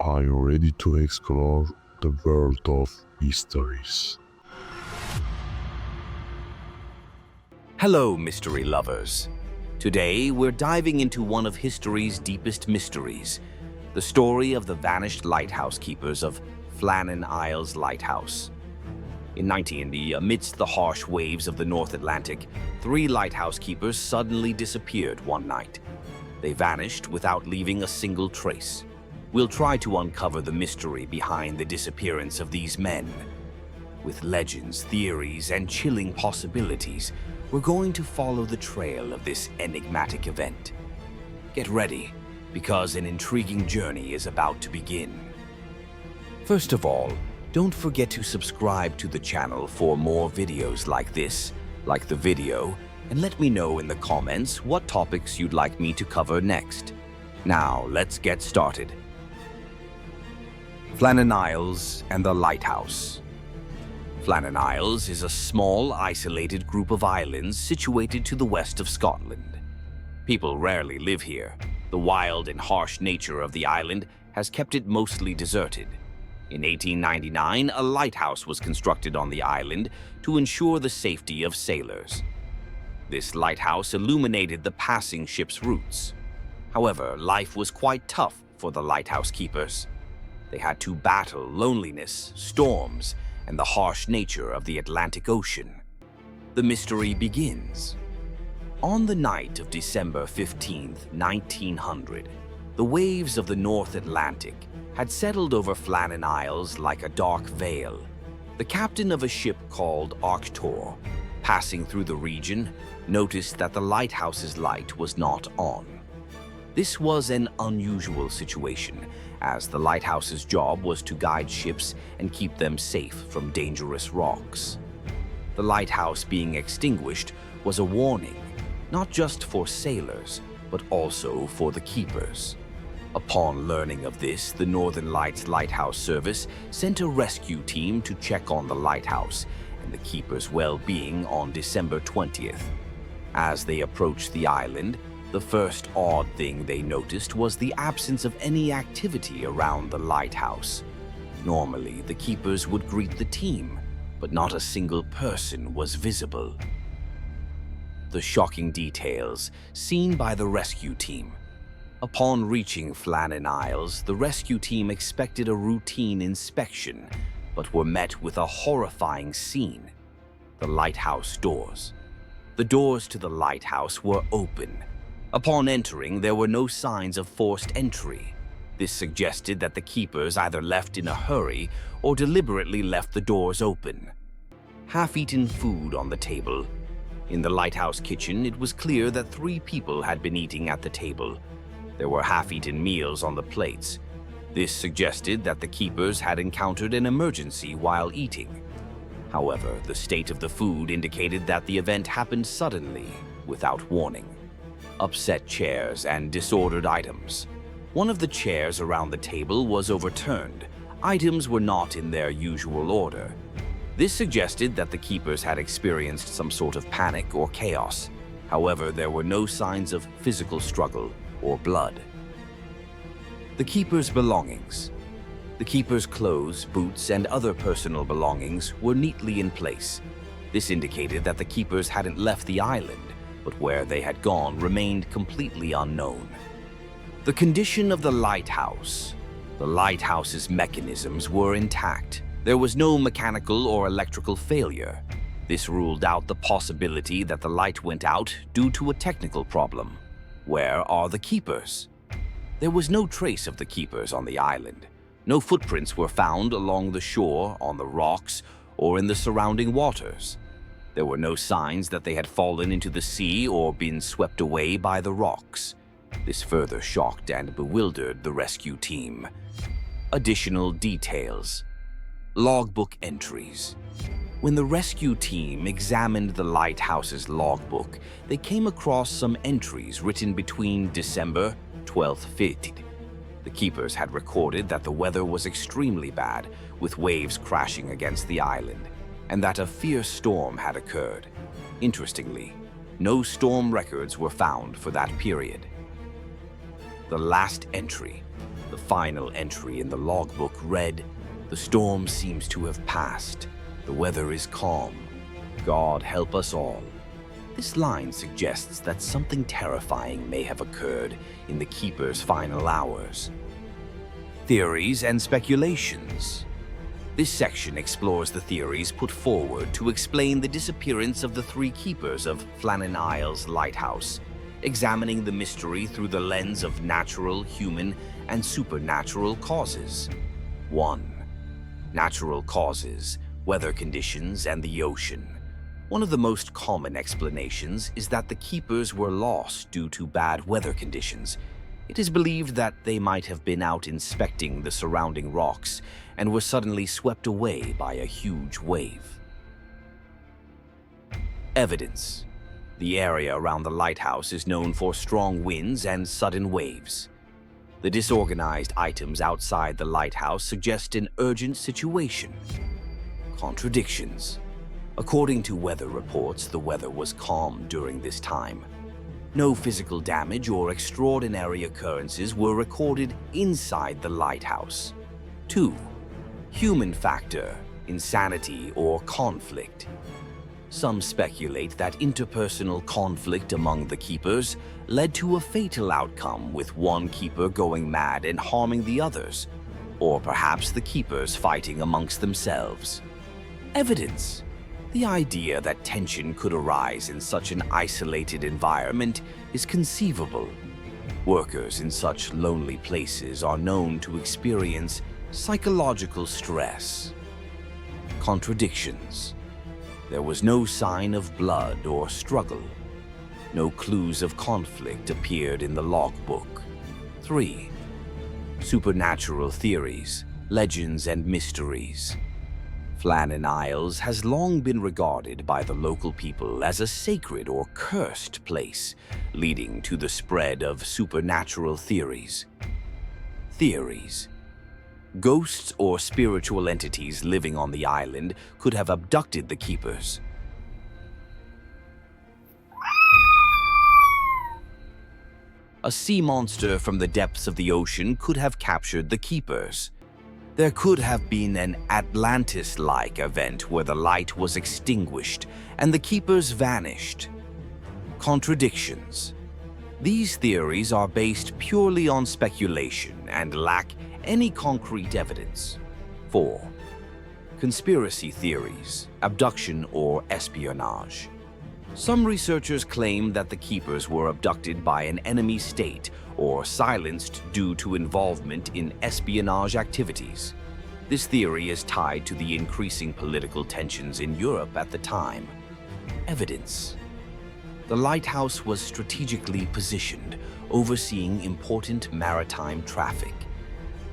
Are you ready to explore the world of mysteries? Hello, mystery lovers. Today, we're diving into one of history's deepest mysteries, the story of the vanished lighthouse keepers of Flannan Isles Lighthouse. In 1980, amidst the harsh waves of the North Atlantic, 3 lighthouse keepers suddenly disappeared one night. They vanished without leaving a single trace. We'll try to uncover the mystery behind the disappearance of these men. With legends, theories, and chilling possibilities, we're going to follow the trail of this enigmatic event. Get ready, because an intriguing journey is about to begin. First of all, don't forget to subscribe to the channel for more videos like this. Like the video, and let me know in the comments what topics you'd like me to cover next. Now, let's get started. Flannan Isles and the Lighthouse. Flannan Isles is a small, isolated group of islands situated to the west of Scotland. People rarely live here. The wild and harsh nature of the island has kept it mostly deserted. In 1899, a lighthouse was constructed on the island to ensure the safety of sailors. This lighthouse illuminated the passing ships' routes. However, life was quite tough for the lighthouse keepers. They had to battle loneliness, storms, and the harsh nature of the Atlantic Ocean. The mystery begins. On the night of December 15, 1900, the waves of the North Atlantic had settled over Flannan Isles like a dark veil. The captain of a ship called Arctur, passing through the region, noticed that the lighthouse's light was not on. This was an unusual situation, as the lighthouse's job was to guide ships and keep them safe from dangerous rocks. The lighthouse being extinguished was a warning, not just for sailors, but also for the keepers. Upon learning of this, the Northern Lights Lighthouse Service sent a rescue team to check on the lighthouse and the keepers' well-being on December 20th. As they approached the island, the first odd thing they noticed was the absence of any activity around the lighthouse. Normally, the keepers would greet the team, but not a single person was visible. The shocking details seen by the rescue team. Upon reaching Flannan Isles, the rescue team expected a routine inspection, but were met with a horrifying scene. The lighthouse doors. The doors to the lighthouse were open. Upon entering, there were no signs of forced entry. This suggested that the keepers either left in a hurry or deliberately left the doors open. Half-eaten food on the table. In the lighthouse kitchen, it was clear that 3 people had been eating at the table. There were half-eaten meals on the plates. This suggested that the keepers had encountered an emergency while eating. However, the state of the food indicated that the event happened suddenly, without warning. Upset chairs and disordered items. One of the chairs around the table was overturned. Items were not in their usual order. This suggested that the keepers had experienced some sort of panic or chaos. However, there were no signs of physical struggle or blood. The keepers' belongings. The keepers' clothes, boots, and other personal belongings were neatly in place. This indicated that the keepers hadn't left the island, but where they had gone remained completely unknown. The condition of the lighthouse. The lighthouse's mechanisms were intact. There was no mechanical or electrical failure. This ruled out the possibility that the light went out due to a technical problem. Where are the keepers? There was no trace of the keepers on the island. No footprints were found along the shore, on the rocks, or in the surrounding waters. There were no signs that they had fallen into the sea or been swept away by the rocks. This further shocked and bewildered the rescue team. Additional details. Logbook entries. When the rescue team examined the lighthouse's logbook, they came across some entries written between December 12th, 15th. The keepers had recorded that the weather was extremely bad, with waves crashing against the island, and that a fierce storm had occurred. Interestingly, no storm records were found for that period. The last entry. The The final entry in the logbook read, "The storm seems to have passed. The weather is calm. God help us all." This line suggests that something terrifying may have occurred in the Keeper's final hours. Theories and speculations. This section explores the theories put forward to explain the disappearance of the three keepers of Flannan Isles Lighthouse, examining the mystery through the lens of natural, human, and supernatural causes. 1. Natural causes, weather conditions, and the ocean. One of the most common explanations is that the keepers were lost due to bad weather conditions. It is believed that they might have been out inspecting the surrounding rocks and were suddenly swept away by a huge wave. Evidence. The area around the lighthouse is known for strong winds and sudden waves. The disorganized items outside the lighthouse suggest an urgent situation. Contradictions. According to weather reports, the weather was calm during this time. No physical damage or extraordinary occurrences were recorded inside the lighthouse. 2. Human factor, insanity, or conflict. Some speculate that interpersonal conflict among the keepers led to a fatal outcome, with one keeper going mad and harming the others, or perhaps the keepers fighting amongst themselves. Evidence. The idea that tension could arise in such an isolated environment is conceivable. Workers in such lonely places are known to experience psychological stress. Contradictions. There was no sign of blood or struggle. No clues of conflict appeared in the logbook. 3. Supernatural theories, legends, and mysteries. Flannan Isles has long been regarded by the local people as a sacred or cursed place, leading to the spread of supernatural theories. Theories. Ghosts or spiritual entities living on the island could have abducted the keepers. A sea monster from the depths of the ocean could have captured the keepers. There could have been an Atlantis-like event where the light was extinguished and the keepers vanished. Contradictions. These theories are based purely on speculation and lack any concrete evidence. 4. Conspiracy theories, abduction or espionage. Some researchers claim that the keepers were abducted by an enemy state or silenced due to involvement in espionage activities. This theory is tied to the increasing political tensions in Europe at the time. Evidence. The lighthouse was strategically positioned, overseeing important maritime traffic.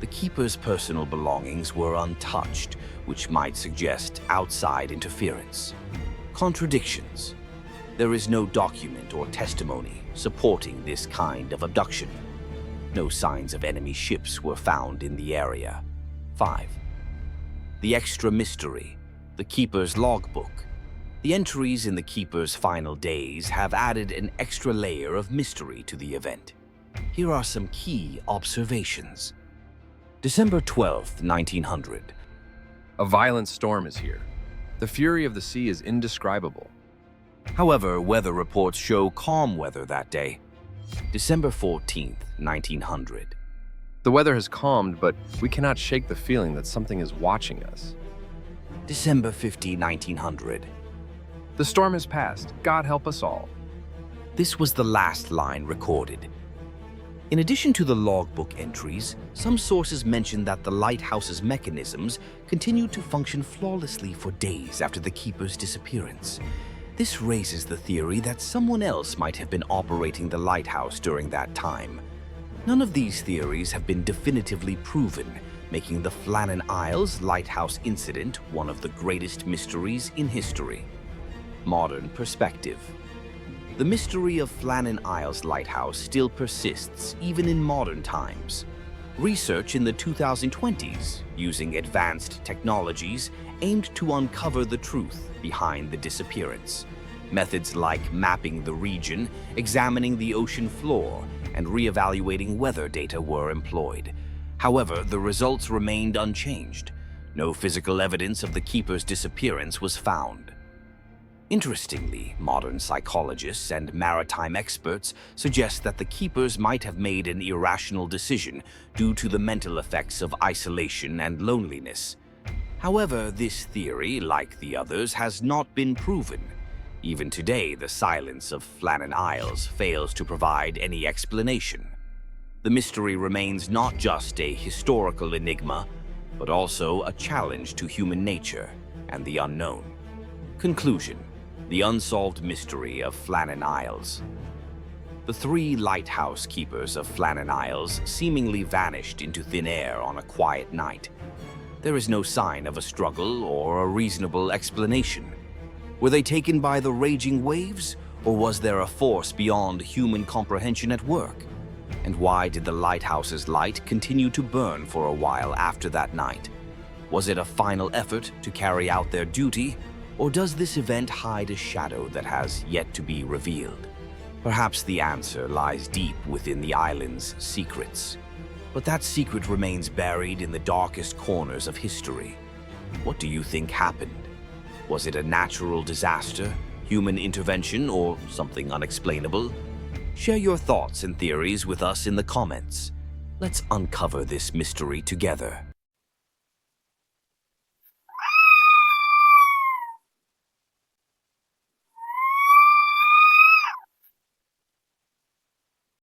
The keeper's personal belongings were untouched, which might suggest outside interference. Contradictions. There is no document or testimony supporting this kind of abduction. No signs of enemy ships were found in the area. 5. The extra mystery, the keeper's logbook. The entries in the keeper's final days have added an extra layer of mystery to the event. Here are some key observations. December 12th, 1900. A violent storm is here. The fury of the sea is indescribable. However, weather reports show calm weather that day. December 14th, 1900. The weather has calmed, but we cannot shake the feeling that something is watching us. December 15, 1900. The storm has passed. God help us all. This was the last line recorded. In addition to the logbook entries, some sources mention that the lighthouse's mechanisms continued to function flawlessly for days after the keeper's disappearance. This raises the theory that someone else might have been operating the lighthouse during that time. None of these theories have been definitively proven, making the Flannan Isles Lighthouse incident one of the greatest mysteries in history. Modern perspective. The mystery of Flannan Isles Lighthouse still persists even in modern times. Research in the 2020s, using advanced technologies, aimed to uncover the truth behind the disappearance. Methods like mapping the region, examining the ocean floor, and reevaluating weather data were employed. However, the results remained unchanged. No physical evidence of the keeper's disappearance was found. Interestingly, modern psychologists and maritime experts suggest that the keepers might have made an irrational decision due to the mental effects of isolation and loneliness. However, this theory, like the others, has not been proven. Even today, the silence of Flannan Isles fails to provide any explanation. The mystery remains not just a historical enigma, but also a challenge to human nature and the unknown. Conclusion: the unsolved mystery of Flannan Isles. The three lighthouse keepers of Flannan Isles seemingly vanished into thin air on a quiet night. There is no sign of a struggle or a reasonable explanation. Were they taken by the raging waves, or was there a force beyond human comprehension at work? And why did the lighthouse's light continue to burn for a while after that night? Was it a final effort to carry out their duty, or does this event hide a shadow that has yet to be revealed? Perhaps the answer lies deep within the island's secrets. But that secret remains buried in the darkest corners of history. What do you think happened? Was it a natural disaster, human intervention, or something unexplainable? Share your thoughts and theories with us in the comments. Let's uncover this mystery together.